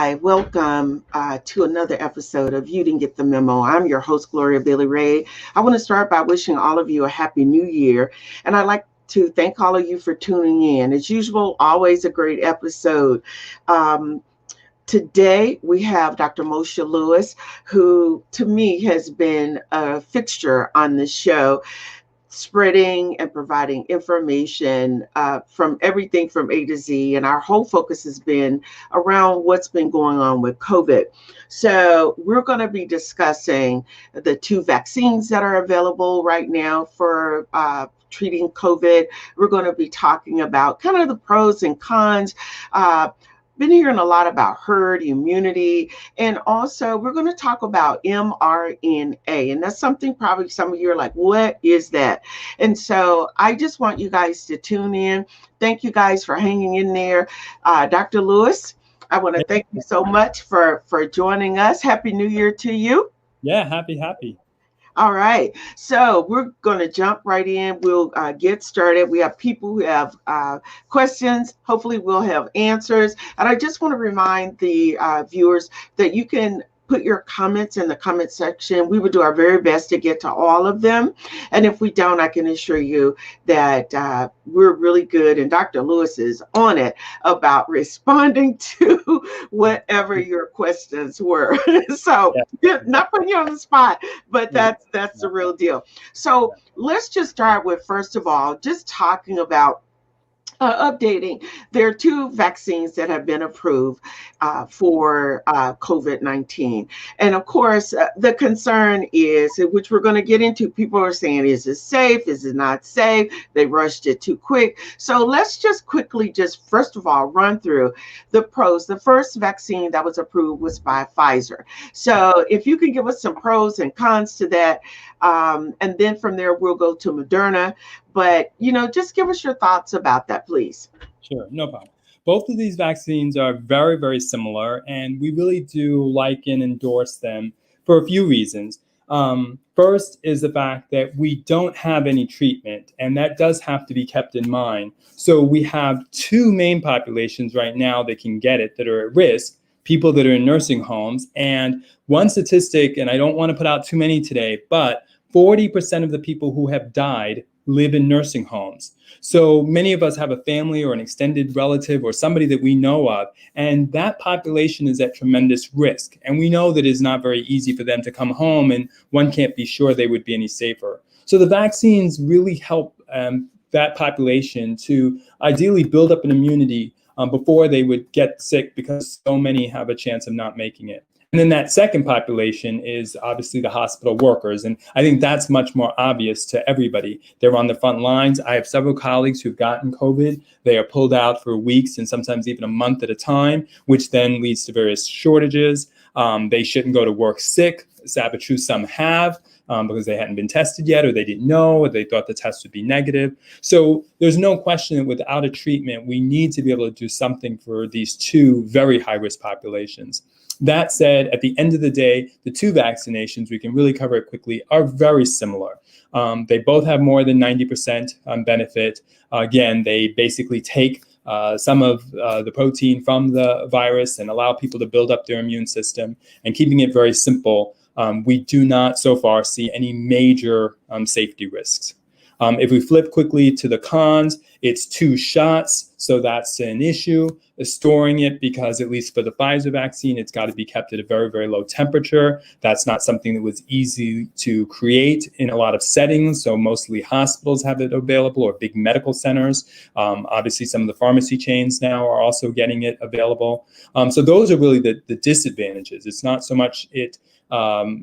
Hi, welcome to another episode of You Didn't Get the Memo. I'm your host, Gloria Bailey Ray. I want to start by wishing all of you a happy new year. And I'd like to thank all of you for tuning in. As usual, always a great episode. Today, we have Dr. Moshe Lewis, who to me has been a fixture on this show, spreading and providing information from everything from A to Z. And our whole focus has been around what's been going on with COVID. So we're going to be discussing the 2 vaccines that are available right now for treating COVID. We're going to be talking about kind of the pros and cons. Been hearing a lot about herd immunity, and also we're going to talk about mRNA, and that's something probably some of you are like, what is that? And so I just want you guys to tune in. Thank you guys for hanging in there. Dr. Lewis, I want to thank you so much for joining us. Happy New Year to you. Yeah, happy. All right, so we're going to jump right in. We'll get started. We have people who have questions. Hopefully we'll have answers. And I just want to remind the viewers that you can put your comments in the comment section. We will do our very best to get to all of them. And if we don't, I can assure you that we're really good, and Dr. Lewis is on it about responding to whatever your questions were. So not putting you on the spot, but that's the real deal. So let's just start with, first of all, just talking about updating. There are 2 vaccines that have been approved for COVID-19. And of course, the concern is, which we're going to get into, people are saying, is it safe? Is it not safe? They rushed it too quick. So let's just quickly first of all, run through the pros. The first vaccine that was approved was by Pfizer. So if you can give us some pros and cons to that, and then from there, we'll go to Moderna. But, just give us your thoughts about that, please. Sure, no problem. Both of these vaccines are very, very similar, and we really do like and endorse them for a few reasons. First is the fact that we don't have any treatment, and that does have to be kept in mind. So we have 2 main populations right now that can get it that are at risk: people that are in nursing homes. And one statistic, and I don't want to put out too many today, but 40% of the people who have died live in nursing homes. So many of us have a family or an extended relative or somebody that we know of, and that population is at tremendous risk. And we know that it's not very easy for them to come home, and one can't be sure they would be any safer. So the vaccines really help that population to ideally build up an immunity before they would get sick, because so many have a chance of not making it. And then that second population is obviously the hospital workers. And I think that's much more obvious to everybody. They're on the front lines. I have several colleagues who've gotten COVID. They are pulled out for weeks and sometimes even a month at a time, which then leads to various shortages. They shouldn't go to work sick. Sad true, some have because they hadn't been tested yet, or they didn't know, or they thought the test would be negative. So there's no question that without a treatment, we need to be able to do something for these 2 very high-risk populations. That said, at the end of the day, the 2 vaccinations, we can really cover it quickly, are very similar. They both have more than 90% benefit. Again, they basically take some of the protein from the virus and allow people to build up their immune system. And keeping it very simple, we do not so far see any major safety risks. If we flip quickly to the cons, it's 2 shots, so that's an issue. Storing it, because at least for the Pfizer vaccine, it's got to be kept at a very, very low temperature. That's not something that was easy to create in a lot of settings, so mostly hospitals have it available, or big medical centers. Obviously, some of the pharmacy chains now are also getting it available. So those are really the disadvantages. It's not so much it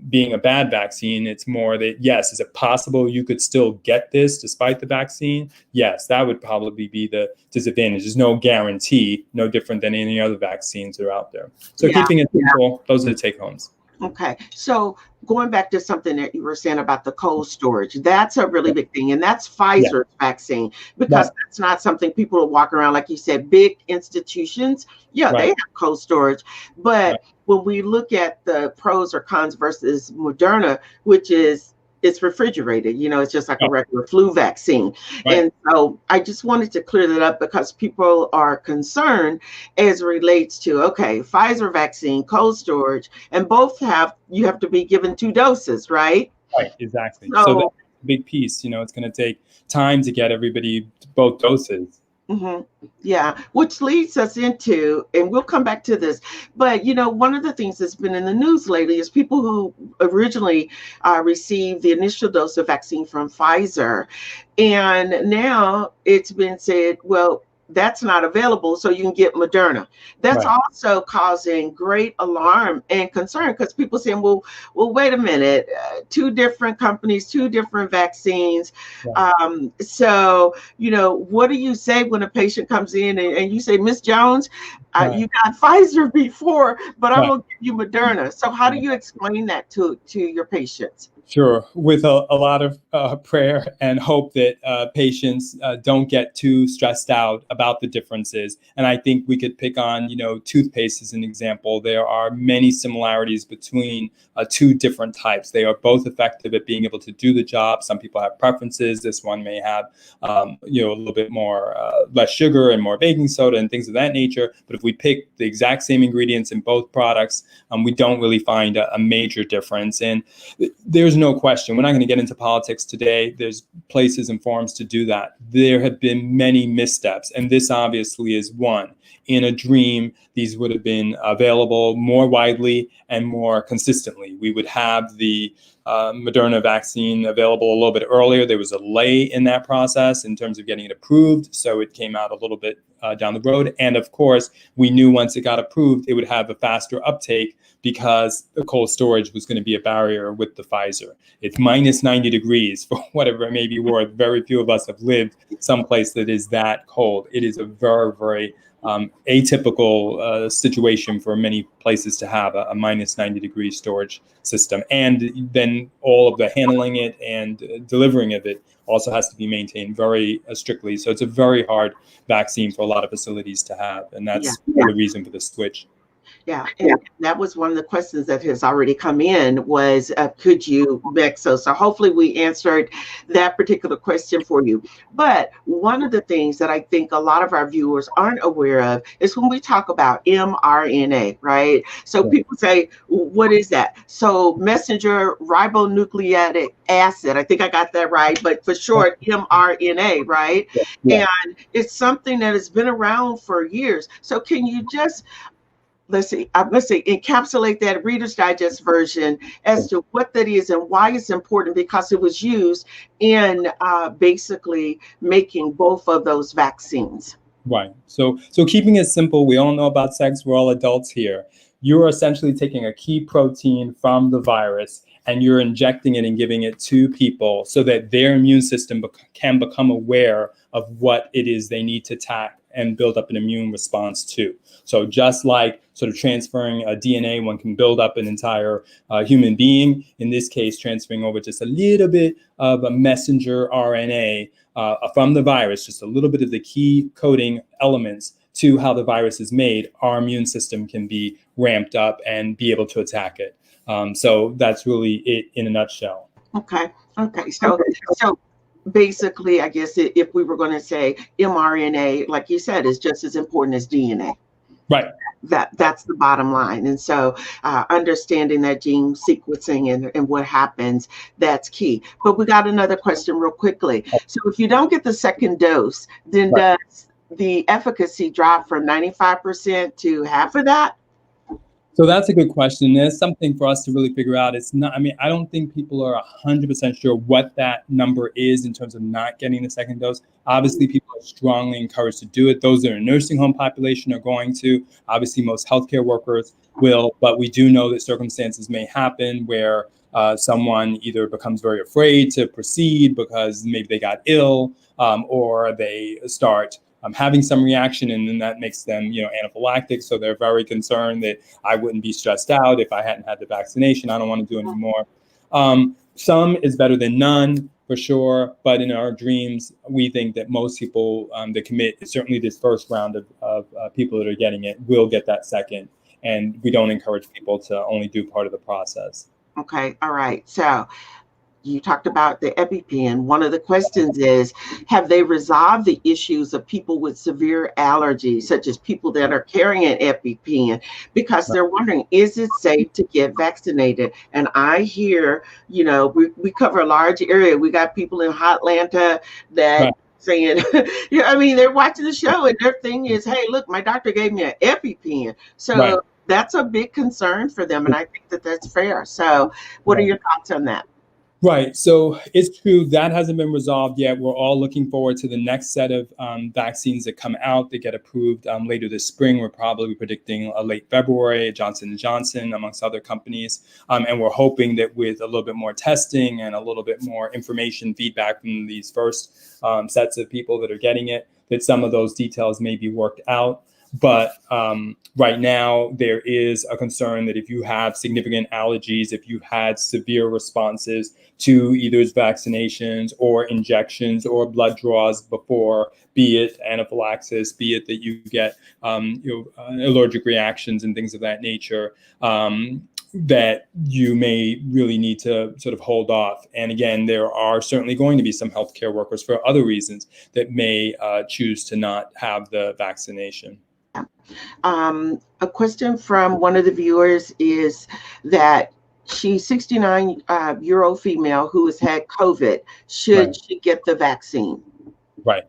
being a bad vaccine. It's more that, yes, is it possible you could still get this despite the vaccine? Yes, that would probably be the disadvantage. There's no guarantee, no different than any other vaccines that are out there. So keeping it simple, those are the take homes. Okay, so going back to something that you were saying about the cold storage, that's a really big thing. And that's Pfizer's vaccine, because that's not something people will walk around, like you said, big institutions. They have cold storage. But when we look at the pros or cons versus Moderna, which is it's refrigerated. It's just like a Oh, regular flu vaccine. right. And so I just wanted to clear that up because people are concerned as it relates to, okay, Pfizer vaccine, cold storage, and both you have to be given 2 doses, right? Right, exactly. So that's So, a big piece. It's going to take time to get everybody both doses. mhm, yeah, which leads us into, and we'll come back to this, but one of the things that's been in the news lately is people who originally received the initial dose of vaccine from Pfizer, and now it's been said, well, that's not available, so you can get Moderna. That's Right. also causing great alarm and concern because people saying, well, wait a minute, 2 different companies, 2 different vaccines. Right. So what do you say when a patient comes in and you say, Miss Jones, Right. you got Pfizer before, but I'm Right. going to give you Moderna. So how do you explain that to your patients? Sure, with a lot of prayer and hope that patients don't get too stressed out about the differences. And I think we could pick on, toothpaste as an example. There are many similarities between 2 different types. They are both effective at being able to do the job. Some people have preferences. This one may have, a little bit more less sugar and more baking soda and things of that nature. But if we pick the exact same ingredients in both products, we don't really find a major difference. And there's no question. We're not going to get into politics today. There's places and forums to do that. There have been many missteps, and this obviously is one. In a dream, these would have been available more widely and more consistently. We would have the Moderna vaccine available a little bit earlier. There was a delay in that process in terms of getting it approved, so it came out a little bit down the road. And of course, we knew once it got approved, it would have a faster uptake because the cold storage was going to be a barrier with the Pfizer. It's minus 90 degrees for whatever it may be worth. Very few of us have lived someplace that is that cold. It is a very, very atypical situation for many places to have a minus 90 degree storage system. And then all of the handling it and delivering of it also has to be maintained very strictly. So it's a very hard vaccine for a lot of facilities to have. And Yeah. that's the reason for the switch. Yeah, and that was one of the questions that has already come in was, could you mix? So hopefully we answered that particular question for you. But one of the things that I think a lot of our viewers aren't aware of is when we talk about mRNA, right? So Yeah. people say, what is that? So messenger ribonucleic acid, I think I got that right, but for short, mRNA, right? Yeah. And it's something that has been around for years. So can you just let's say encapsulate that Reader's Digest version as to what that is and why it's important, because it was used in basically making both of those vaccines. Right. So keeping it simple, we all know about sex. We're all adults here. You're essentially taking a key protein from the virus and you're injecting it and giving it to people so that their immune system can become aware of what it is they need to attack and build up an immune response to. So just like sort of transferring a DNA, one can build up an entire human being. In this case, transferring over just a little bit of a messenger RNA from the virus, just a little bit of the key coding elements to how the virus is made, our immune system can be ramped up and be able to attack it. So that's really it in a nutshell. Okay. So basically, I guess if we were going to say mRNA, like you said, is just as important as DNA. Right. That's the bottom line. And so understanding that gene sequencing and what happens, that's key. But we got another question real quickly. So if you don't get the second dose, then Right. does the efficacy drop from 95% to half of that? So that's a good question. There's something for us to really figure out. It's not, I don't think people are 100% sure what that number is in terms of not getting the second dose. Obviously, people are strongly encouraged to do it. Those that are in nursing home population are going to. Obviously, most healthcare workers will, but we do know that circumstances may happen where someone either becomes very afraid to proceed because maybe they got ill or they start having some reaction, and then that makes them, anaphylactic. So they're very concerned that I wouldn't be stressed out if I hadn't had the vaccination. I don't want to do anymore. Some is better than none, for sure. But in our dreams, we think that most people that commit, certainly this first round of people that are getting it, will get that second. And we don't encourage people to only do part of the process. Okay. All right. So you talked about the EpiPen. One of the questions is, have they resolved the issues of people with severe allergies, such as people that are carrying an EpiPen, because they're wondering, is it safe to get vaccinated? And I hear, we cover a large area. We got people in Hotlanta that Right. saying, yeah, I mean, they're watching the show and their thing is, hey, look, my doctor gave me an EpiPen. Right. So that's a big concern for them. And I think that that's fair. So what are Right. your thoughts on that? Right. So it's true that hasn't been resolved yet. We're all looking forward to the next set of vaccines that come out that get approved later this spring. We're probably predicting a late February, Johnson & Johnson, amongst other companies. And we're hoping that with a little bit more testing and a little bit more information feedback from these first sets of people that are getting it, that some of those details may be worked out. But right now, there is a concern that if you have significant allergies, if you had severe responses to either vaccinations or injections or blood draws before, be it anaphylaxis, be it that you get allergic reactions and things of that nature, that you may really need to sort of hold off. And again, there are certainly going to be some healthcare workers for other reasons that may choose to not have the vaccination. A question from one of the viewers is that she's 69-year-old female who has had COVID. Should Right. she get the vaccine? Right.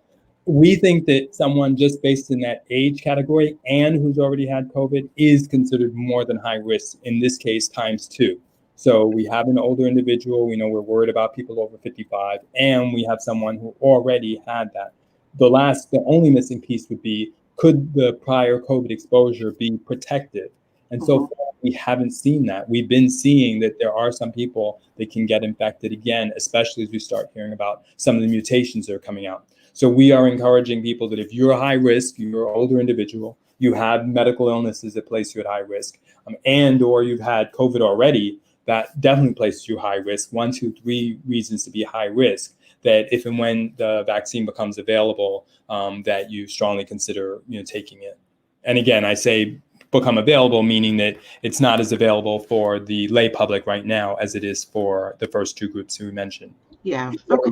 We think that someone just based in that age category and who's already had COVID is considered more than high risk, in this case, times two. So we have an older individual, we know we're worried about people over 55, and we have someone who already had that. The only missing piece would be, could the prior COVID exposure be protective? And so Mhm. far, we haven't seen that. We've been seeing that there are some people that can get infected again, especially as we start hearing about some of the mutations that are coming out. So we are encouraging people that if you're high risk, you're an older individual, you have medical illnesses that place you at high risk, and or you've had COVID already, that definitely places you high risk. 1, 2, 3 reasons to be high risk. That if and when the vaccine becomes available, that you strongly consider taking it. And again, I say become available, meaning that it's not as available for the lay public right now as it is for the first two groups we mentioned. Yeah. Okay.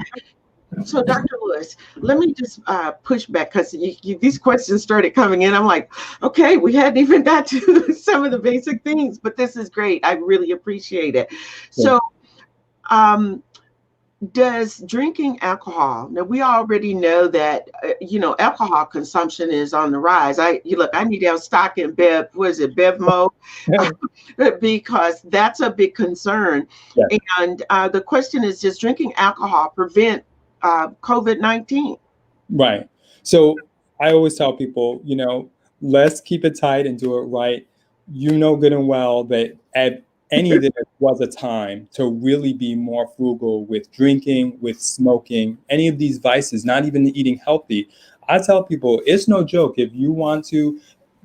So, Dr. Lewis, let me just push back because these questions started coming in. I'm like, okay, we hadn't even got to some of the basic things, but this is great. I really appreciate it. So, does drinking alcohol, now we already know that, alcohol consumption is on the rise. I need to have stock in Bevmo, because that's a big concern. Yeah. And the question is, does drinking alcohol prevent COVID-19? Right. So I always tell people, let's keep it tight and do it right. You know good and well that at there was a time to really be more frugal with drinking, with smoking, any of these vices, not even eating healthy. I tell people it's no joke. If you want to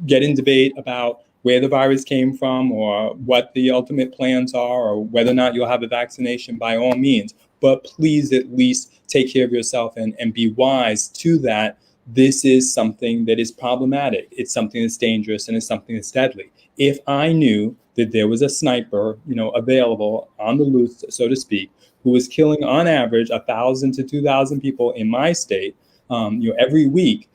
get in debate about where the virus came from or what the ultimate plans are or whether or not you'll have a vaccination, by all means. But please at least take care of yourself and be wise to that. This is something that is problematic. It's something that's dangerous and it's something that's deadly. If I knew that there was a sniper, available on the loose, so to speak, who was killing on average 1,000 to 2,000 people in my state, every week,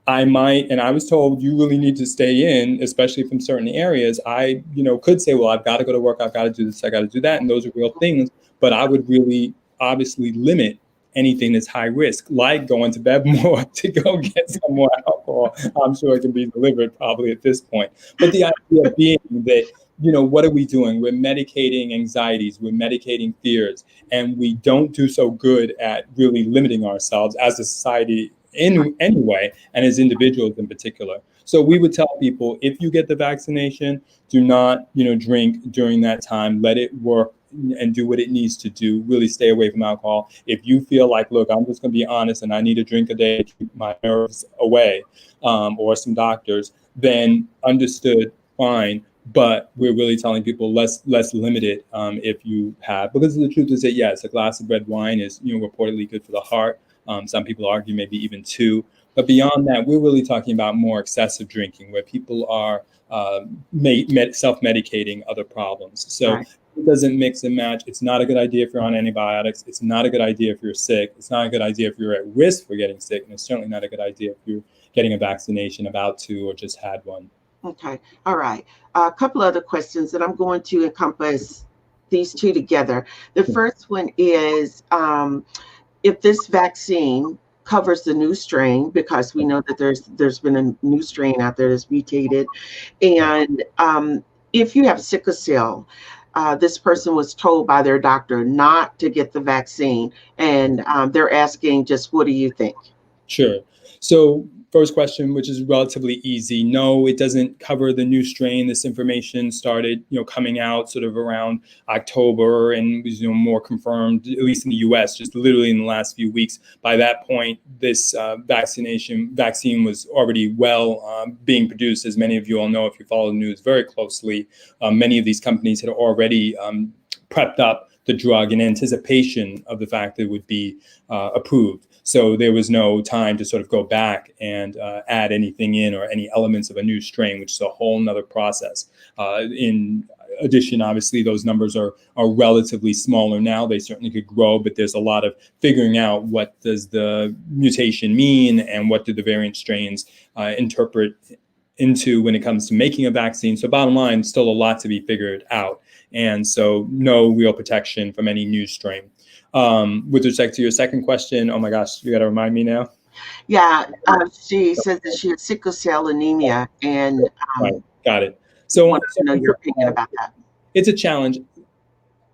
I might, and I was told you really need to stay in, especially from certain areas. I, could say, well, I've got to go to work, I've got to do this, I got to do that, and those are real things. But I would really obviously limit anything that's high risk, like going to Bevmore to go get some more alcohol. I'm sure it can be delivered probably at this point. But the idea being that, what are we doing? We're medicating anxieties, we're medicating fears, and we don't do so good at really limiting ourselves as a society in any way, and as individuals in particular. So we would tell people, if you get the vaccination, do not, drink during that time. Let it work and do what it needs to do. Really stay away from alcohol. If you feel like, look, I'm just going to be honest and I need a drink a day to keep my nerves away, or some doctors, then understood, fine. But we're really telling people less limited if you have, because the truth is that, yes, a glass of red wine is, reportedly good for the heart. Some people argue maybe even 2. But beyond that, we're really talking about more excessive drinking, where people are self-medicating other problems. So Right. It doesn't mix and match. It's not a good idea if you're on antibiotics. It's not a good idea if you're sick. It's not a good idea if you're at risk for getting sick. And it's certainly not a good idea if you're getting a vaccination, about to, or just had one. Okay. All right. A couple other questions that I'm going to encompass these two together. The first one is if this vaccine covers the new strain, because we know that there's been a new strain out there that's mutated, and if you have sickle cell, this person was told by their doctor not to get the vaccine, and they're asking just, what do you think? Sure. So first question, which is relatively easy. No, it doesn't cover the new strain. This information started, coming out sort of around October and was, more confirmed, at least in the US, just literally in the last few weeks. By that point, this vaccine was already being produced. As many of you all know, if you follow the news very closely, many of these companies had already prepped up the drug in anticipation of the fact that it would be approved. So there was no time to sort of go back and add anything in, or any elements of a new strain, which is a whole nother process. In addition, obviously, those numbers are relatively smaller now. They certainly could grow, but there's a lot of figuring out what does the mutation mean and what do the variant strains interpret into when it comes to making a vaccine. So bottom line, still a lot to be figured out. And so no real protection from any new strain. With respect to your second question, oh my gosh, you got to remind me now. Yeah, she says that she has sickle cell anemia, and right, got it. So I want to know your opinion about that. It's a challenge.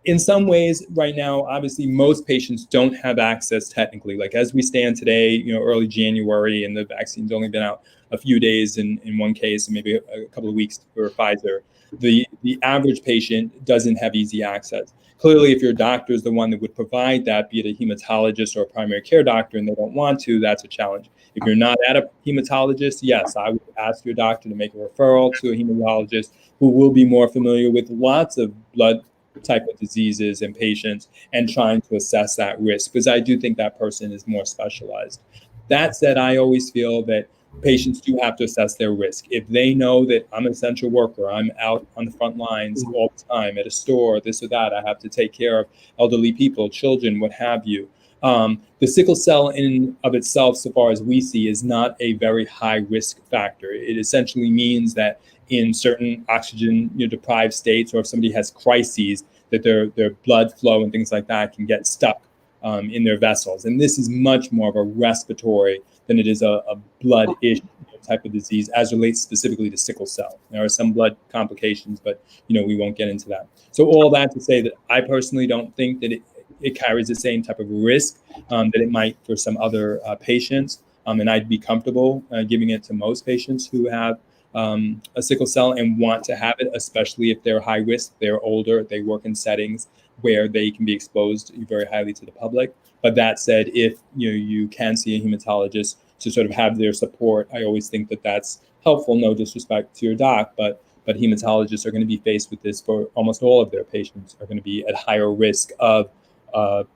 In some ways, right now, obviously, most patients don't have access technically. Like as we stand today, early January, and the vaccine's only been out a few days in one case, and maybe a couple of weeks for Pfizer. The average patient doesn't have easy access. Clearly, if your doctor is the one that would provide that, be it a hematologist or a primary care doctor, and they don't want to, that's a challenge. If you're not at a hematologist, yes, I would ask your doctor to make a referral to a hematologist who will be more familiar with lots of blood type of diseases and patients, and trying to assess that risk, because I do think that person is more specialized. That said, I always feel that patients do have to assess their risk. If they know that I'm an essential worker, I'm out on the front lines all the time at a store, this or that, I have to take care of elderly people, children, what have you. The sickle cell in of itself, so far as we see, is not a very high risk factor. It essentially means that in certain oxygen deprived states, or if somebody has crises, that their blood flow and things like that can get stuck in their vessels. And this is much more of a respiratory than it is a blood-ish type of disease, as relates specifically to sickle cell. There are some blood complications, but we won't get into that. So all that to say that I personally don't think that it carries the same type of risk that it might for some other patients. And I'd be comfortable giving it to most patients who have a sickle cell and want to have it, especially if they're high risk, they're older, they work in settings where they can be exposed very highly to the public. But that said, if you can see a hematologist to sort of have their support, I always think that that's helpful. No disrespect to your doc, but hematologists are going to be faced with this for almost all of their patients, are going to be at higher risk of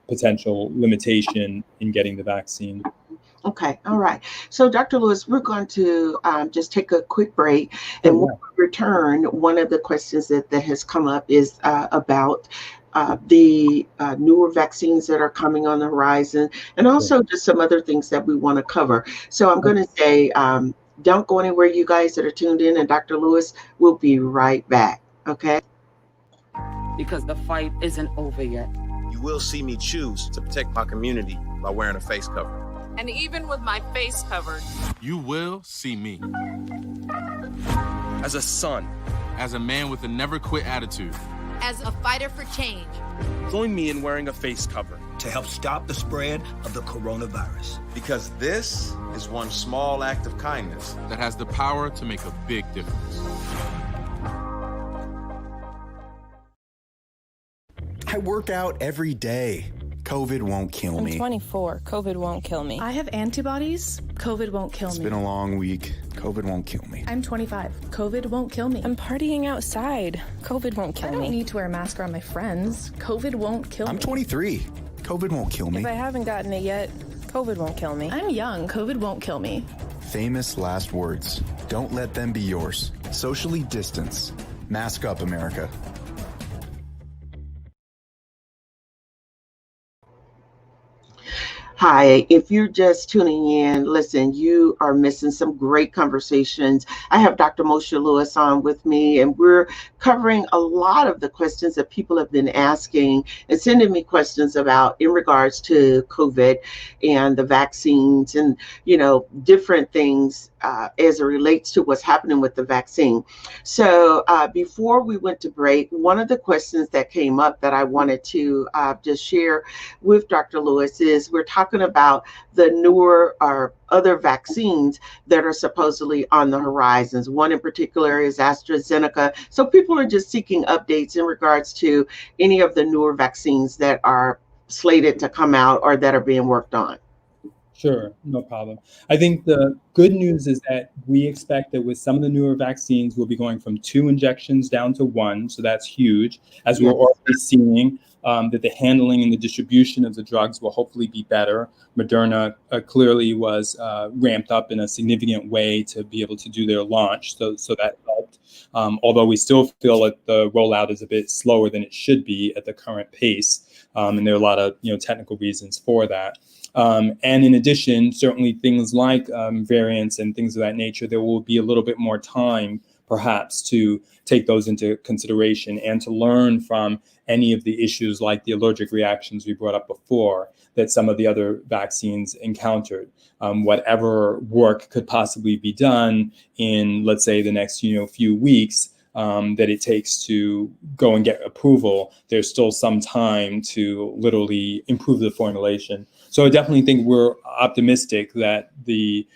potential limitation in getting the vaccine. Okay, all right. So, Dr. Lewis, we're going to just take a quick break, and when we return, one of the questions that has come up is about the newer vaccines that are coming on the horizon, and also just some other things that we want to cover. So I'm going to say, don't go anywhere, you guys that are tuned in, and Dr. Lewis will be right back, okay? Because the fight isn't over yet. You will see me choose to protect my community by wearing a face cover. And even with my face covered, you will see me. As a son. As a man with a never quit attitude. As a fighter for change. Join me in wearing a face cover. To help stop the spread of the coronavirus. Because this is one small act of kindness that has the power to make a big difference. I work out every day. COVID won't kill me. I'm 24. COVID won't kill me. I have antibodies. COVID won't kill me. It's been a long week. COVID won't kill me. I'm 25. COVID won't kill me. I'm partying outside. COVID won't kill me. I don't need to wear a mask around my friends. COVID won't kill me. I'm 23. COVID won't kill me. If I haven't gotten it yet, COVID won't kill me. I'm young. COVID won't kill me. Famous last words. Don't let them be yours. Socially distance. Mask up, America. Hi, if you're just tuning in, listen, you are missing some great conversations. I have Dr. Moshe Lewis on with me, and we're covering a lot of the questions that people have been asking and sending me questions about in regards to COVID and the vaccines and, different things as it relates to what's happening with the vaccine. So before we went to break, one of the questions that came up that I wanted to just share with Dr. Lewis is we're talking about the newer or other vaccines that are supposedly on the horizons. One in particular is AstraZeneca. So people are just seeking updates in regards to any of the newer vaccines that are slated to come out or that are being worked on. Sure, no problem. I think the good news is that we expect that with some of the newer vaccines, we'll be going from 2 injections down to 1. So that's huge, as we're already seeing that the handling and the distribution of the drugs will hopefully be better. Moderna clearly was ramped up in a significant way to be able to do their launch. So that helped. Although we still feel that the rollout is a bit slower than it should be at the current pace. And there are a lot of technical reasons for that. And in addition, certainly things like variants and things of that nature, there will be a little bit more time, perhaps, to take those into consideration and to learn from any of the issues like the allergic reactions we brought up before that some of the other vaccines encountered. Whatever work could possibly be done in, let's say, the next few weeks, that it takes to go and get approval, there's still some time to literally improve the formulation. So I definitely think we're optimistic that the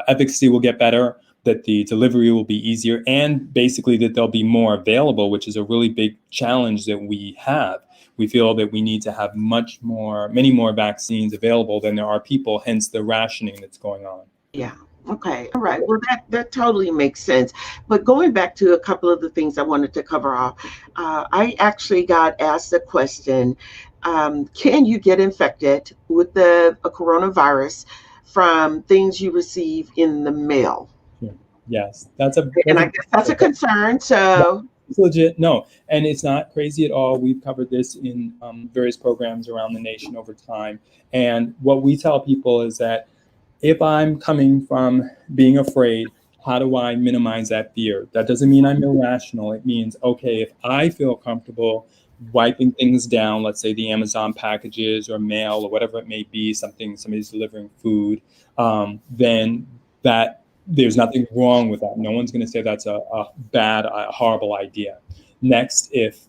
efficacy will get better, that the delivery will be easier, and basically that they'll be more available, which is a really big challenge that we have. We feel that we need to have many more vaccines available than there are people, hence the rationing that's going on. Yeah. Okay. All right. Well, that totally makes sense. But going back to a couple of the things I wanted to cover off, I actually got asked a question. Can you get infected with the coronavirus from things you receive in the mail? Yes, I guess that's a concern. So it's legit. No, and it's not crazy at all. We've covered this in various programs around the nation over time. And what we tell people is that if I'm coming from being afraid, how do I minimize that fear? That doesn't mean I'm irrational. It means, okay, if I feel comfortable wiping things down, let's say the Amazon packages or mail or whatever it may be, somebody's delivering food, then that there's nothing wrong with that. No one's going to say that's a bad, horrible idea. Next, if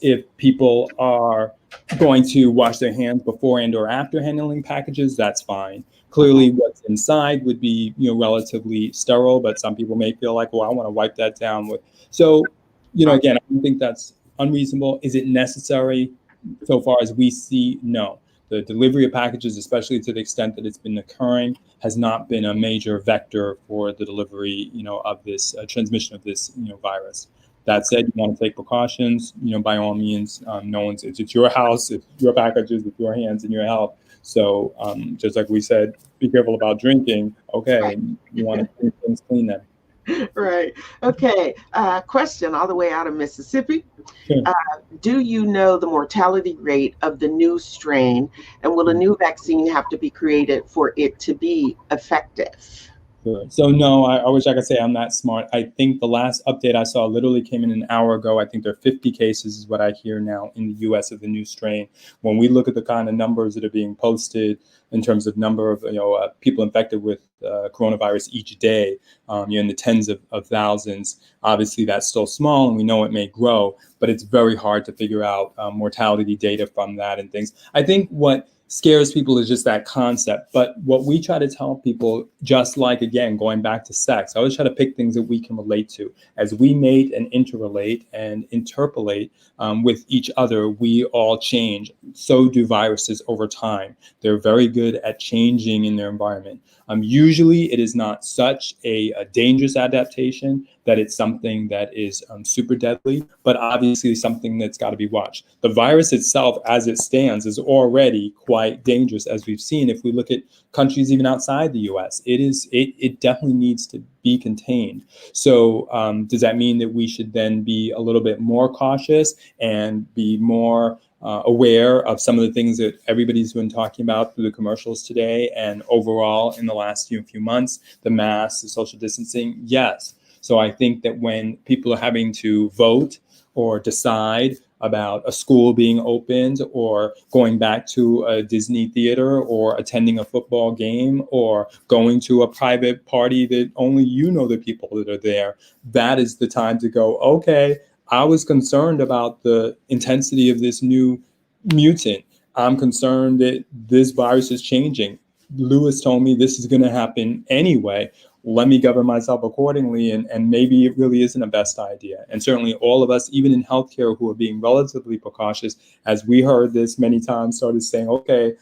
if people are going to wash their hands before and or after handling packages, that's fine. Clearly, what's inside would be relatively sterile, but some people may feel like, well, I want to wipe that down with. So, again, I don't think that's unreasonable. Is it necessary? So far as we see, no. The delivery of packages, especially to the extent that it's been occurring, has not been a major vector for the delivery, of this transmission of this, virus. That said, you want to take precautions, by all means. It's your house, it's your packages, it's your hands and your health. So just like we said, be careful about drinking. Okay, you want to keep things clean then. Right. Okay. Question all the way out of Mississippi. Sure. Do you know the mortality rate of the new strain, and will a new vaccine have to be created for it to be effective? Sure. So no, I wish I could say I'm that smart. I think the last update I saw literally came in an hour ago. I think there are 50 cases is what I hear now in the U.S. of the new strain. When we look at the kind of numbers that are being posted in terms of number of people infected with coronavirus each day, in the tens of thousands, obviously that's still small and we know it may grow, but it's very hard to figure out mortality data from that and things. I think what scares people is just that concept. But what we try to tell people, just like, again, going back to sex, I always try to pick things that we can relate to. As we mate and interrelate and interpolate with each other, we all change. So do viruses over time. They're very good at changing in their environment. Usually it is not such a dangerous adaptation, that it's something that is super deadly, but obviously something that's got to be watched. The virus itself, as it stands, is already quite dangerous, as we've seen. If we look at countries even outside the U.S., it definitely needs to be contained. So does that mean that we should then be a little bit more cautious and be more aware of some of the things that everybody's been talking about through the commercials today and overall in the last few months, the masks, the social distancing? Yes. So I think that when people are having to vote or decide about a school being opened or going back to a Disney theater or attending a football game or going to a private party that only you know the people that are there, that is the time to go, okay, I was concerned about the intensity of this new mutant. I'm concerned that this virus is changing. Lewis told me this is going to happen anyway. Let me govern myself accordingly, and maybe it really isn't a best idea. And certainly all of us, even in healthcare, who are being relatively precautious, as we heard this many times, started saying, okay,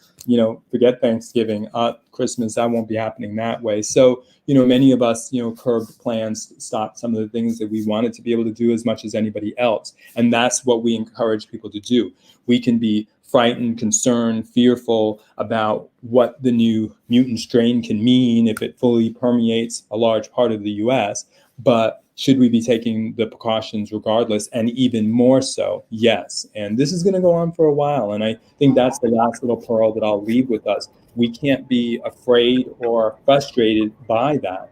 forget Thanksgiving, Christmas, that won't be happening that way. So, many of us, curbed plans, stopped some of the things that we wanted to be able to do as much as anybody else. And that's what we encourage people to do. We can be frightened, concerned, fearful about what the new mutant strain can mean if it fully permeates a large part of the US. But should we be taking the precautions regardless? And even more so, yes. And this is going to go on for a while. And I think that's the last little pearl that I'll leave with us. We can't be afraid or frustrated by that.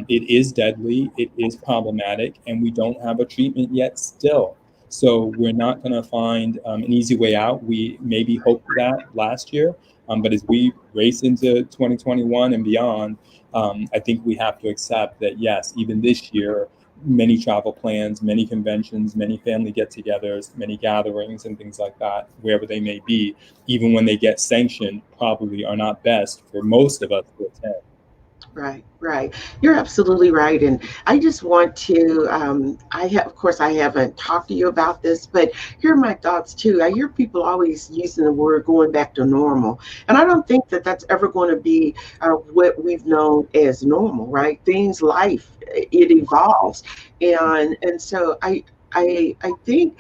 It is deadly, it is problematic, and we don't have a treatment yet still. So we're not going to find an easy way out. We maybe hoped for that last year, but as we race into 2021 and beyond, I think we have to accept that, yes, even this year, many travel plans, many conventions, many family get-togethers, many gatherings and things like that, wherever they may be, even when they get sanctioned, probably are not best for most of us to attend. Right. You're absolutely right. And I just want to, of course, I haven't talked to you about this, but here are my thoughts too. I hear people always using the word going back to normal. And I don't think that that's ever going to be what we've known as normal, right? Life, it evolves. And so I think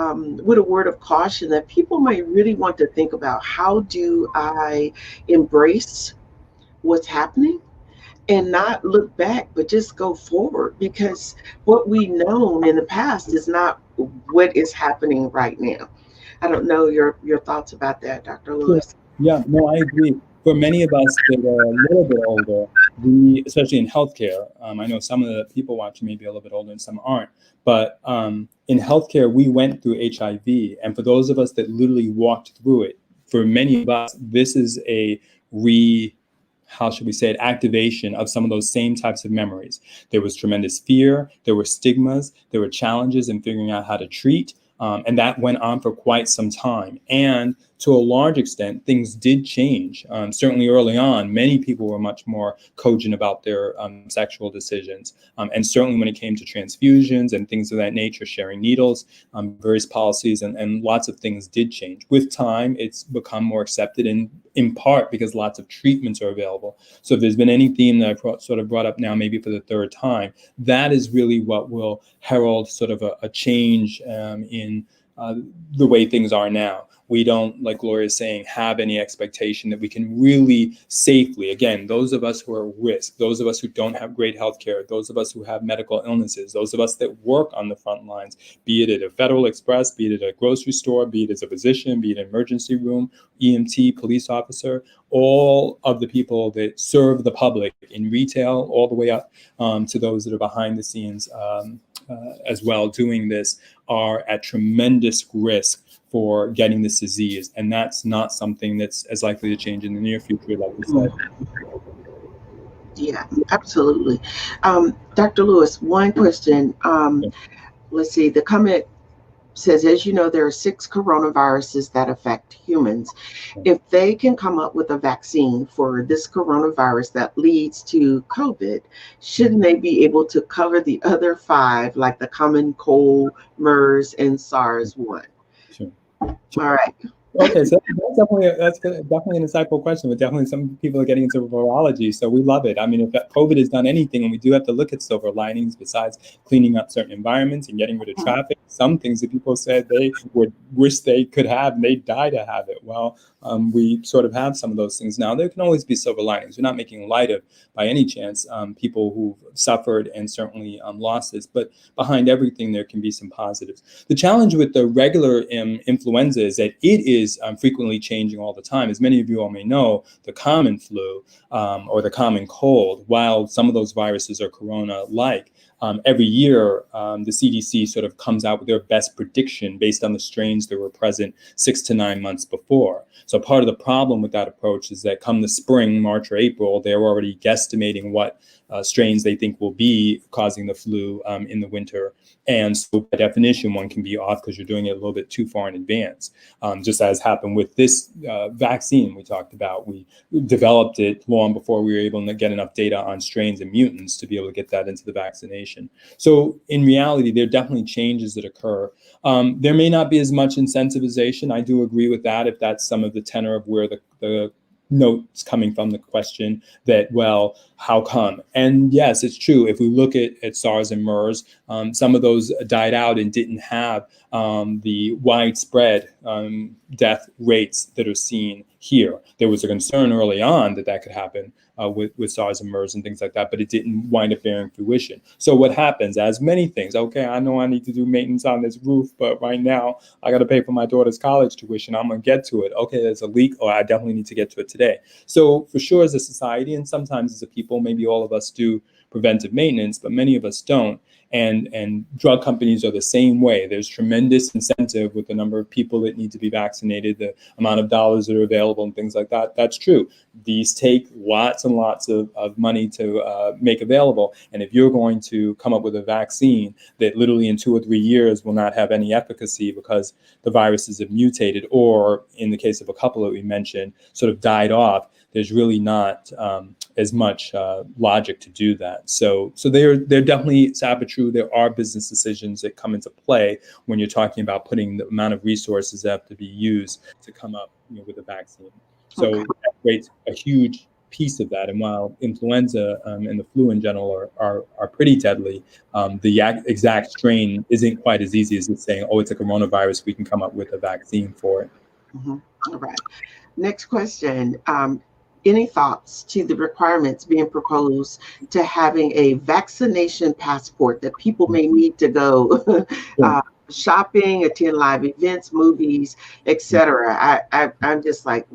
with a word of caution that people might really want to think about, how do I embrace what's happening and not look back, but just go forward, because what we known in the past is not what is happening right now. I don't know your thoughts about that, Dr. Lewis. Yeah, no, I agree. For many of us that are a little bit older, we, especially in healthcare, I know some of the people watching may be a little bit older and some aren't, but in healthcare, we went through HIV. And for those of us that literally walked through it, for many of us, this is a activation of some of those same types of memories. There was tremendous fear, there were stigmas, there were challenges in figuring out how to treat, and that went on for quite some time. And to a large extent, things did change. Certainly early on, many people were much more cogent about their sexual decisions. And certainly when it came to transfusions and things of that nature, sharing needles, various policies and lots of things did change. With time, it's become more accepted, and in part because lots of treatments are available. So if there's been any theme that I sort of brought up now, maybe for the third time, that is really what will herald sort of a change in the way things are now. We don't, like Gloria is saying, have any expectation that we can really safely, again, those of us who are at risk, those of us who don't have great health care, those of us who have medical illnesses, those of us that work on the front lines, be it at a Federal Express, be it at a grocery store, be it as a physician, be it an emergency room, EMT, police officer, all of the people that serve the public in retail, all the way up to those that are behind the scenes as well doing this, are at tremendous risk for getting this disease. And that's not something that's as likely to change in the near future, like we said. Yeah, absolutely. Dr. Lewis, one question. Let's see, the comment says, as you know, there are 6 coronaviruses that affect humans. If they can come up with a vaccine for this coronavirus that leads to COVID, shouldn't they be able to cover the other 5, like the common cold, MERS, and SARS-1? Sure. All right. Okay, so that's definitely an insightful question, but definitely some people are getting into virology, so we love it. I mean, if COVID has done anything, and we do have to look at silver linings besides cleaning up certain environments and getting rid of traffic, some things that people said they would wish they could have, and they die to have it. Well, we sort of have some of those things now. There can always be silver linings. We're not making light of, by any chance, people who've suffered and certainly lost this, but behind everything, there can be some positives. The challenge with the regular influenza is that it is frequently changing all the time. As many of you all may know, the common flu or the common cold, while some of those viruses are corona-like, every year the CDC sort of comes out with their best prediction based on the strains that were present 6 to 9 months before. So part of the problem with that approach is that come the spring, March or April, they're already guesstimating what strains they think will be causing the flu in the winter. And so by definition, one can be off because you're doing it a little bit too far in advance. Just as happened with this vaccine we talked about. We developed it long before we were able to get enough data on strains and mutants to be able to get that into the vaccination. So in reality, there are definitely changes that occur. There may not be as much incentivization. I do agree with that if that's some of the tenor of where the notes coming from the question that, well, how come? And yes, it's true. If we look at SARS and MERS, some of those died out and didn't have the widespread death rates that are seen here. There was a concern early on that could happen with SARS and MERS and things like that, but it didn't wind up bearing fruition. So what happens, as many things, okay, I know I need to do maintenance on this roof, but right now I got to pay for my daughter's college tuition. I'm going to get to it. Okay, there's a leak, or I definitely need to get to it today. So for sure, as a society, and sometimes as a people, maybe all of us do preventive maintenance, but many of us don't. And drug companies are the same way. There's tremendous incentive with the number of people that need to be vaccinated, the amount of dollars that are available and things like that. That's true. These take lots and lots of money to make available. And if you're going to come up with a vaccine that literally in 2 or 3 years will not have any efficacy because the viruses have mutated, or in the case of a couple that we mentioned, sort of died off, there's really not as much logic to do that. So they're definitely true. There are business decisions that come into play when you're talking about putting the amount of resources that have to be used to come up with a vaccine. So that creates a huge piece of that. And while influenza and the flu in general are pretty deadly, the exact strain isn't quite as easy as it's saying, oh, it's a coronavirus, we can come up with a vaccine for it. Mm-hmm. All right. Next question. Any thoughts to the requirements being proposed to having a vaccination passport that people may need to go shopping, attend live events, movies, etc.? I'm just like,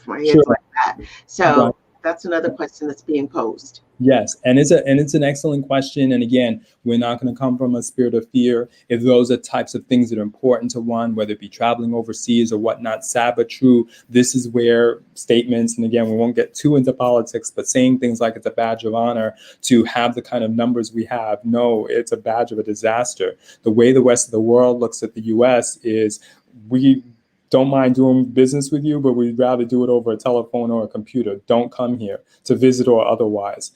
my head's like that. So that's another question that's being posed. Yes, and it's an excellent question. And again, we're not going to come from a spirit of fear. If those are types of things that are important to one, whether it be traveling overseas or whatnot, sad but true, this is where statements, and again, we won't get too into politics, but saying things like it's a badge of honor to have the kind of numbers we have, no, it's a badge of a disaster. The way the rest of the world looks at the US is we don't mind doing business with you, but we'd rather do it over a telephone or a computer. Don't come here to visit or otherwise.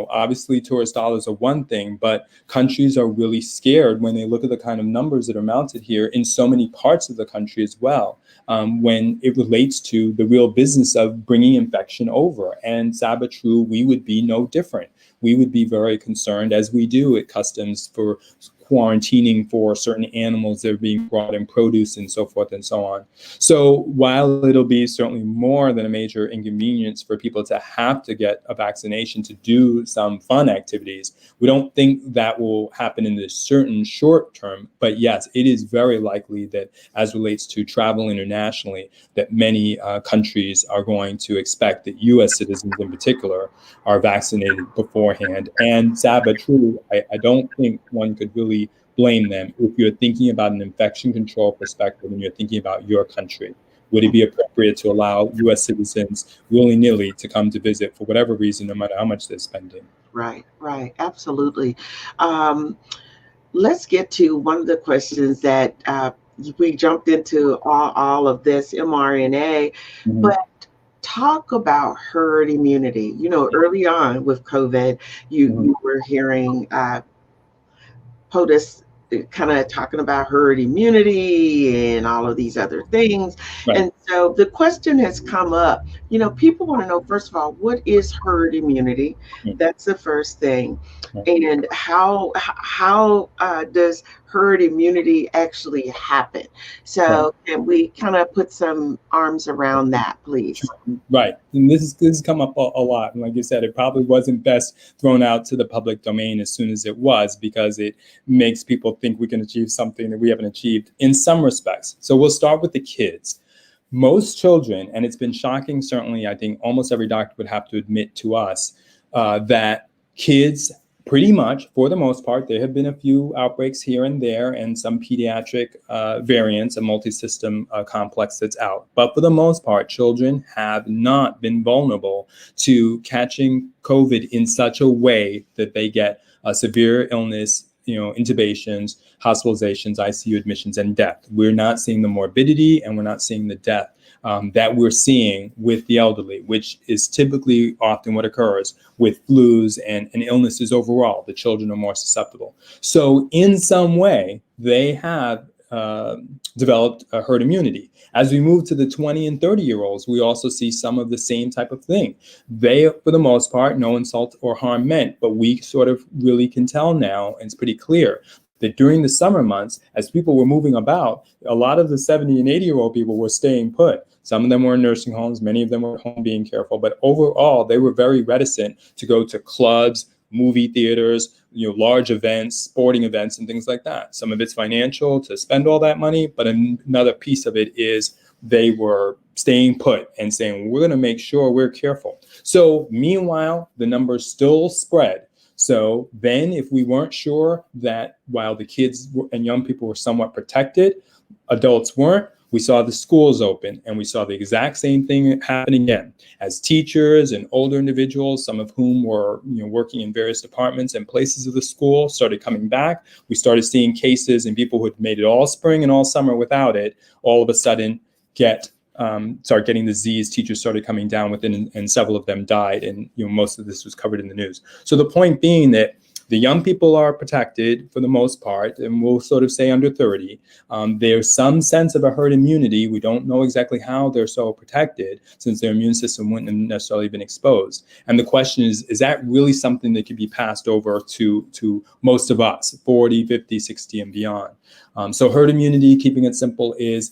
Obviously tourist dollars are one thing, but countries are really scared when they look at the kind of numbers that are mounted here in so many parts of the country as well, when it relates to the real business of bringing infection over. And sad but true, we would be no different. We would be very concerned, as we do at customs, for quarantining for certain animals that are being brought in, produce and so forth and so on. So while it'll be certainly more than a major inconvenience for people to have to get a vaccination to do some fun activities, we don't think that will happen in the certain short term. But yes, it is very likely that as relates to travel internationally, that many countries are going to expect that US citizens in particular are vaccinated beforehand. And sad but true, I don't think one could really blame them if you're thinking about an infection control perspective and you're thinking about your country. Would it be appropriate to allow US citizens willy-nilly to come to visit for whatever reason, no matter how much they're spending? Right, absolutely. Let's get to one of the questions that we jumped into all of this mRNA, but talk about herd immunity. Early on with COVID, you were hearing POTUS kind of talking about herd immunity and all of these other things. Right. And so the question has come up, people want to know, first of all, what is herd immunity? That's the first thing. And how does herd immunity actually happen? So can we kind of put some arms around that, please? Right. And this has come up a lot. And like you said, it probably wasn't best thrown out to the public domain as soon as it was, because it makes people think we can achieve something that we haven't achieved in some respects. So we'll start with the kids. Most children, and it's been shocking, certainly, I think almost every doctor would have to admit to us that kids, pretty much, for the most part, there have been a few outbreaks here and there and some pediatric variants, a multi-system complex that's out. But for the most part, children have not been vulnerable to catching COVID in such a way that they get a severe illness, intubations, hospitalizations, ICU admissions, and death. We're not seeing the morbidity and we're not seeing the death that we're seeing with the elderly, which is typically often what occurs with flus and illnesses overall. The children are more susceptible. So in some way, they have developed a herd immunity. As we move to the 20 and 30-year-olds, we also see some of the same type of thing. They, for the most part, no insult or harm meant, but we sort of really can tell now, and it's pretty clear, that during the summer months, as people were moving about, a lot of the 70 and 80-year-old people were staying put. Some of them were in nursing homes, many of them were home being careful, but overall, they were very reticent to go to clubs, movie theaters, large events, sporting events, and things like that. Some of it's financial to spend all that money, but another piece of it is they were staying put and saying, we're going to make sure we're careful. So meanwhile, the numbers still spread. So then if we weren't sure that while the kids and young people were somewhat protected, adults weren't, we saw the schools open and we saw the exact same thing happen again as teachers and older individuals, some of whom were working in various departments and places of the school, started coming back. We started seeing cases and people who had made it all spring and all summer without it, all of a sudden start getting the disease. Teachers started coming down with it, and several of them died. And most of this was covered in the news. So the point being that the young people are protected for the most part, and we'll sort of say under 30. There's some sense of a herd immunity. We don't know exactly how they're so protected since their immune system wouldn't have necessarily been exposed. And the question is that really something that could be passed over to most of us, 40, 50, 60 and beyond? So herd immunity, keeping it simple, is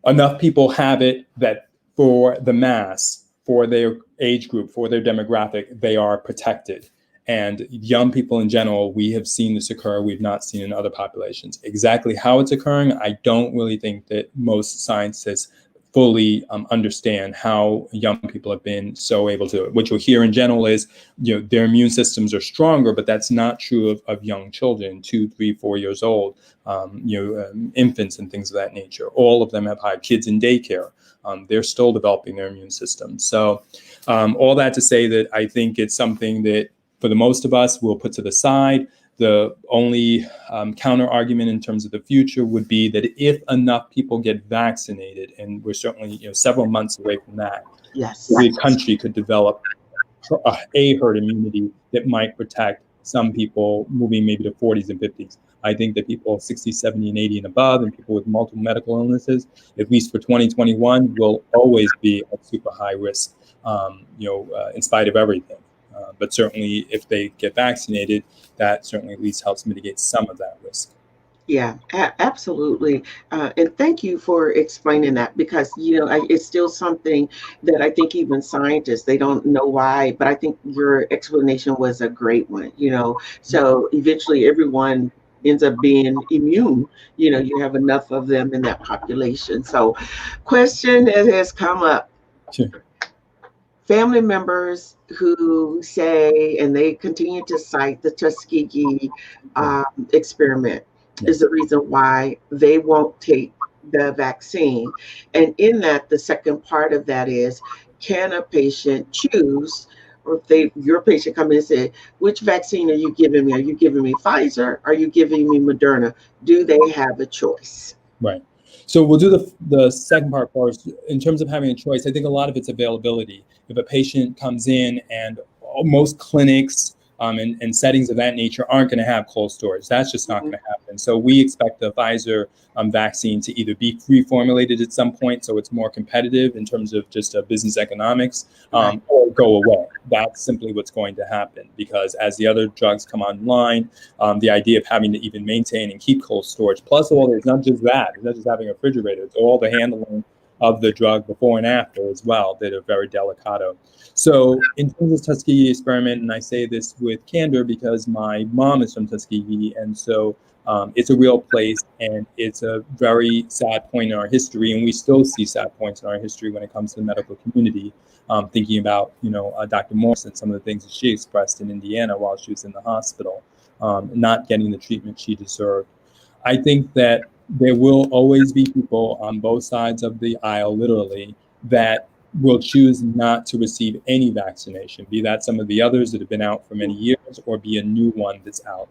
enough people have it that for the mass, for their age group, for their demographic, they are protected. And young people in general, we have seen this occur. We've not seen in other populations. Exactly how it's occurring, I don't really think that most scientists fully understand how young people have been so able to. What you'll hear in general is, their immune systems are stronger, but that's not true of young children, 2, 3, 4 years old, infants and things of that nature. All of them have high kids in daycare. They're still developing their immune system. So all that to say that I think it's something that for the most of us we'll put to the side. The only counter argument in terms of the future would be that if enough people get vaccinated, and we're certainly several months away from that, yes, the country could develop a herd immunity that might protect some people moving maybe to 40s and 50s. I think that people 60, 70, and 80 and above, and people with multiple medical illnesses, at least for 2021, will always be at super high risk, in spite of everything. But certainly if they get vaccinated, that certainly at least helps mitigate some of that risk. Yeah, absolutely. And thank you for explaining that, because, it's still something that I think even scientists, they don't know why, but I think your explanation was a great one, so eventually everyone ends up being immune, you have enough of them in that population. So question that has come up. Sure. Family members who say, and they continue to cite the Tuskegee experiment is the reason why they won't take the vaccine. And in that, the second part of that is, can a patient choose, or if your patient come in and say, which vaccine are you giving me? Are you giving me Pfizer? Are you giving me Moderna? Do they have a choice? Right. So we'll do the second part first. In terms of having a choice, I think a lot of it's availability. If a patient comes in, and most clinics and settings of that nature aren't going to have cold storage. That's just not going to happen. So we expect the Pfizer vaccine to either be reformulated at some point, so it's more competitive in terms of just business economics, or go away. That's simply what's going to happen, because as the other drugs come online, the idea of having to even maintain and keep cold storage, plus all, it's not just that, it's not just having a refrigerator, it's all the handling of the drug before and after as well that are very delicato. So in terms of Tuskegee experiment, and I say this with candor because my mom is from Tuskegee, and so it's a real place, and it's a very sad point in our history, and we still see sad points in our history when it comes to the medical community. Thinking about, Dr. Morrison, some of the things that she expressed in Indiana while she was in the hospital, not getting the treatment she deserved. I think that there will always be people on both sides of the aisle, literally, that will choose not to receive any vaccination, be that some of the others that have been out for many years, or be a new one that's out,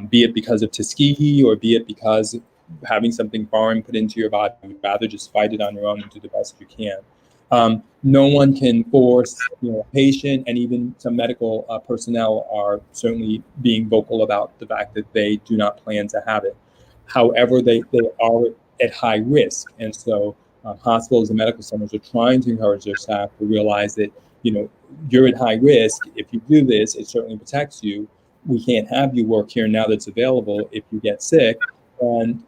be it because of Tuskegee, or be it because having something foreign put into your body, you'd rather just fight it on your own and do the best you can. No one can force, a patient, and even some medical personnel are certainly being vocal about the fact that they do not plan to have it. However, they are at high risk, and so hospitals and medical centers are trying to encourage their staff to realize that, you're at high risk. If you do this, it certainly protects you. We can't have you work here now that's available if you get sick, and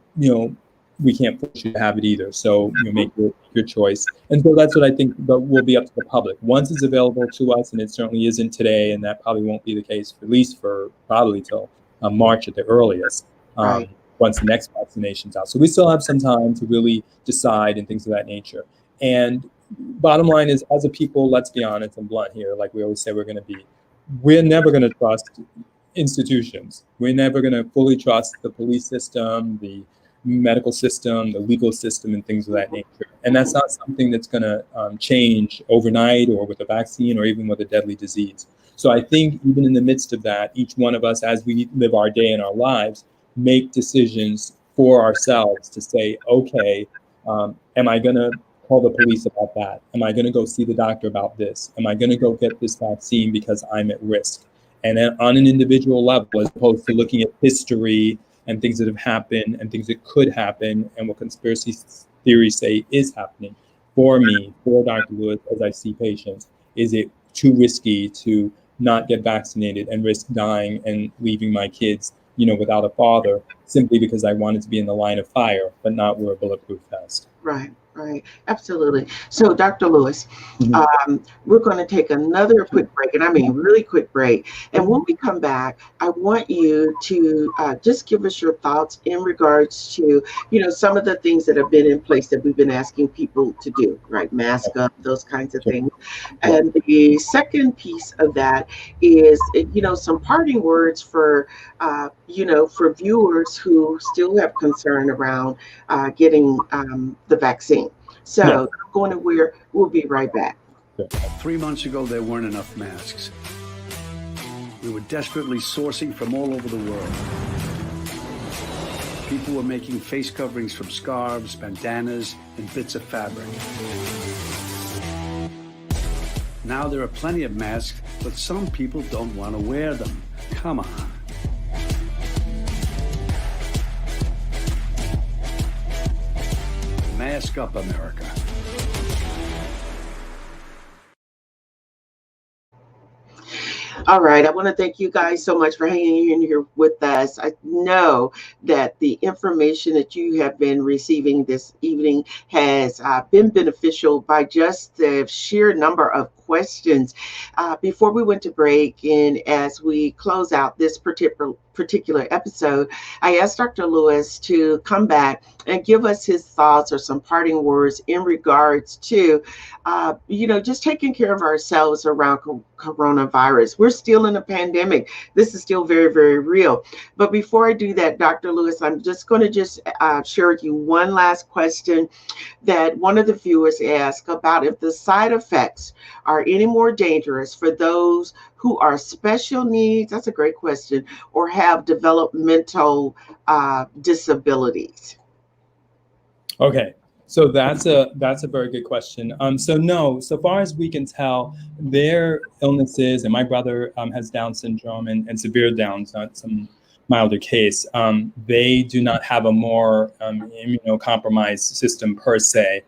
we can't force you to have it either. So make your choice. And so that's what I think will be up to the public. Once it's available to us, and it certainly isn't today, and that probably won't be the case, at least for probably till March at the earliest. Once the next vaccination's out. So we still have some time to really decide and things of that nature. And bottom line is, as a people, let's be honest and blunt here, like we always say we're going to be. We're never going to trust institutions. We're never going to fully trust the police system, the medical system, the legal system, and things of that nature. And that's not something that's going to change overnight, or with a vaccine, or even with a deadly disease. So I think even in the midst of that, each one of us, as we live our day in our lives, make decisions for ourselves to say, okay, am I going to call the police about that? Am I going to go see the doctor about this? Am I going to go get this vaccine because I'm at risk? And then on an individual level, as opposed to looking at history and things that have happened and things that could happen and what conspiracy theories say is happening. For me, for Dr. Lewis, as I see patients, is it too risky to not get vaccinated and risk dying and leaving my kids without a father, simply because I wanted to be in the line of fire, but not wear a bulletproof vest? Right. Absolutely. So, Dr. Lewis, we're going to take another quick break, and I mean really quick break. And when we come back, I want you to just give us your thoughts in regards to, some of the things that have been in place that we've been asking people to do, right? Mask up, those kinds of things. And the second piece of that is, some parting words for, for viewers who still have concern around getting the vaccine. So going to where we'll be right back. 3 months ago, there weren't enough masks. We were desperately sourcing from all over the world. People were making face coverings from scarves, bandanas, and bits of fabric. Now there are plenty of masks, but some people don't want to wear them. Come on. Mask up, America. All right. I want to thank you guys so much for hanging in here with us. I know that the information that you have been receiving this evening has been beneficial by just the sheer number of questions. Before we went to break, and as we close out this particular episode, I asked Dr. Lewis to come back and give us his thoughts or some parting words in regards to, just taking care of ourselves around coronavirus. We're still in a pandemic. This is still very, very real. But before I do that, Dr. Lewis, I'm just going to share with you one last question that one of the viewers asked about if the side effects are any more dangerous for those who are special needs. That's a great question. Or have developmental disabilities. Okay. So that's a very good question. So no, so far as we can tell, their illnesses, and my brother has Down syndrome and severe Downs, not some milder case. They do not have a more immunocompromised system per se.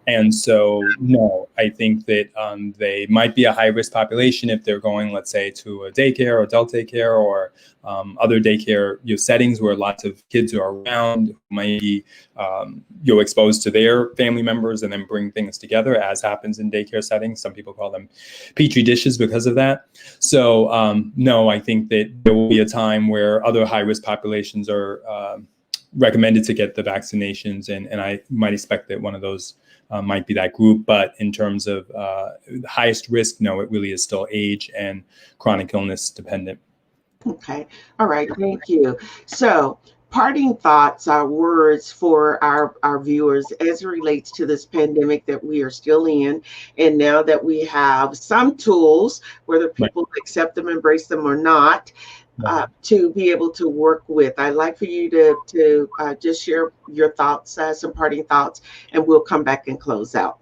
And so, no, I think that they might be a high-risk population if they're going, let's say, to a daycare or adult daycare or other daycare settings where lots of kids are around, who might be exposed to their family members and then bring things together, as happens in daycare settings. Some people call them petri dishes because of that. So, no, I think that there will be a time where other high-risk populations are recommended to get the vaccinations, and I might expect that one of those might be that group. But in terms of the highest risk, no, it really is still age and chronic illness dependent. Okay. All right. Thank you. So, parting thoughts, words for our viewers as it relates to this pandemic that we are still in. And now that we have some tools, whether people accept them, embrace them or not, to be able to work with. I'd like for you to just share your thoughts, some parting thoughts, and we'll come back and close out.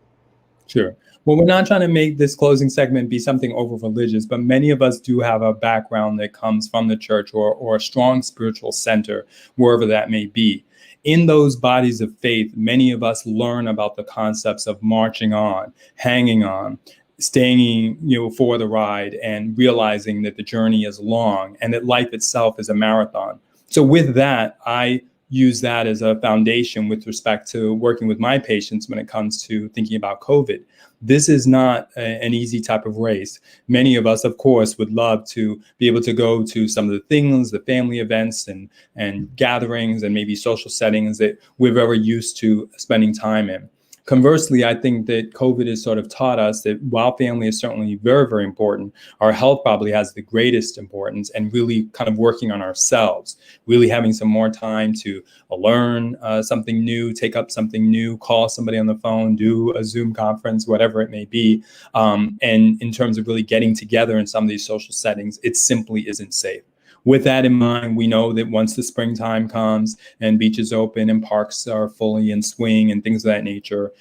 Sure. Well, we're not trying to make this closing segment be something over religious, but many of us do have a background that comes from the church or a strong spiritual center, wherever that may be. In those bodies of faith, many of us learn about the concepts of marching on, hanging on, staying, for the ride, and realizing that the journey is long and that life itself is a marathon. So with that, I use that as a foundation with respect to working with my patients when it comes to thinking about COVID. This is not an easy type of race. Many of us, of course, would love to be able to go to some of the things, the family events and gatherings and maybe social settings that we're very used to spending time in. Conversely, I think that COVID has sort of taught us that while family is certainly very, very important, our health probably has the greatest importance, and really kind of working on ourselves, really having some more time to learn something new, take up something new, call somebody on the phone, do a Zoom conference, whatever it may be. And in terms of really getting together in some of these social settings, it simply isn't safe. With that in mind, we know that once the springtime comes and beaches open and parks are fully in swing and things of that nature,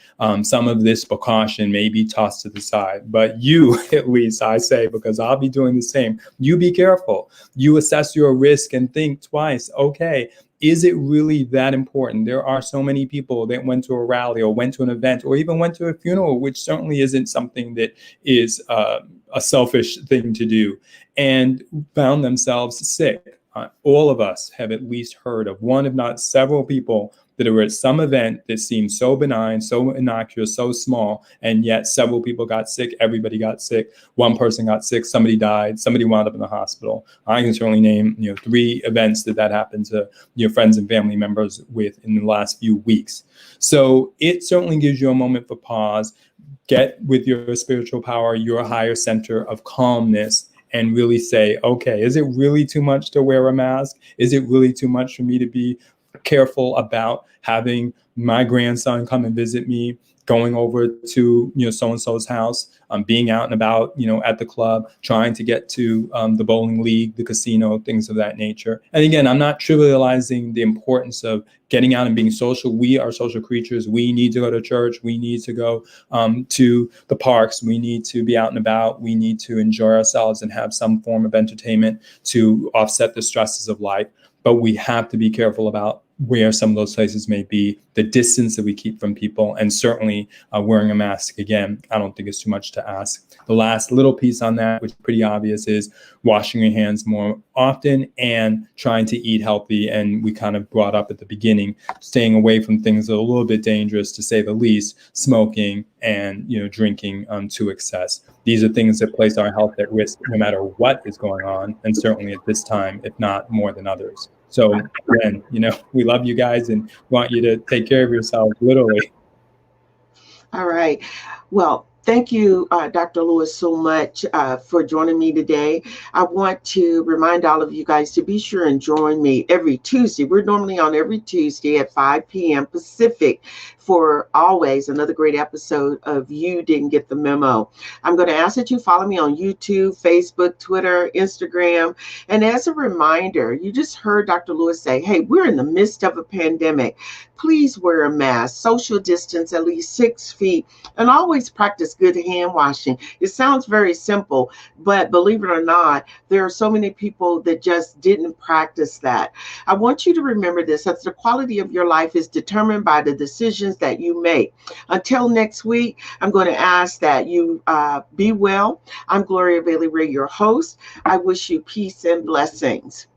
some of this precaution may be tossed to the side. But you, at least I say, because I'll be doing the same, you be careful. You assess your risk and think twice. Okay, is it really that important? There are so many people that went to a rally or went to an event or even went to a funeral, which certainly isn't something that is a selfish thing to do, and found themselves sick. All of us have at least heard of one, if not several people that were at some event that seemed so benign, so innocuous, so small, and yet several people got sick, everybody got sick, one person got sick, somebody died, somebody wound up in the hospital. I can certainly name 3 events that happened to friends and family members with in the last few weeks. So it certainly gives you a moment for pause. Get with your spiritual power, your higher center of calmness, and really say, okay, is it really too much to wear a mask? Is it really too much for me to be careful about having my grandson come and visit me, going over to so-and-so's house, being out and about, at the club, trying to get to the bowling league, the casino, things of that nature. And again, I'm not trivializing the importance of getting out and being social. We are social creatures. We need to go to church. We need to go to the parks. We need to be out and about. We need to enjoy ourselves and have some form of entertainment to offset the stresses of life. But we have to be careful about where some of those places may be, the distance that we keep from people, and certainly wearing a mask. Again, I don't think it's too much to ask. The last little piece on that, which is pretty obvious, is washing your hands more often and trying to eat healthy. And we kind of brought up at the beginning, staying away from things that are a little bit dangerous, to say the least, smoking and drinking to excess. These are things that place our health at risk no matter what is going on, and certainly at this time, if not more than others. So again, we love you guys and want you to take care of yourselves, literally. All right. Well, Thank you, Dr. Lewis, so much for joining me today. I want to remind all of you guys to be sure and join me every Tuesday. We're normally on every Tuesday at 5 p.m. Pacific for always another great episode of You Didn't Get the Memo. I'm going to ask that you follow me on YouTube, Facebook, Twitter, Instagram. And as a reminder, you just heard Dr. Lewis say, hey, we're in the midst of a pandemic. Please wear a mask, social distance at least 6 feet, and always practice good hand washing. It sounds very simple, but believe it or not, there are so many people that just didn't practice that. I want you to remember this, that the quality of your life is determined by the decisions that you make. Until next week, I'm going to ask that you be well. I'm Gloria Bailey Ray, your host. I wish you peace and blessings.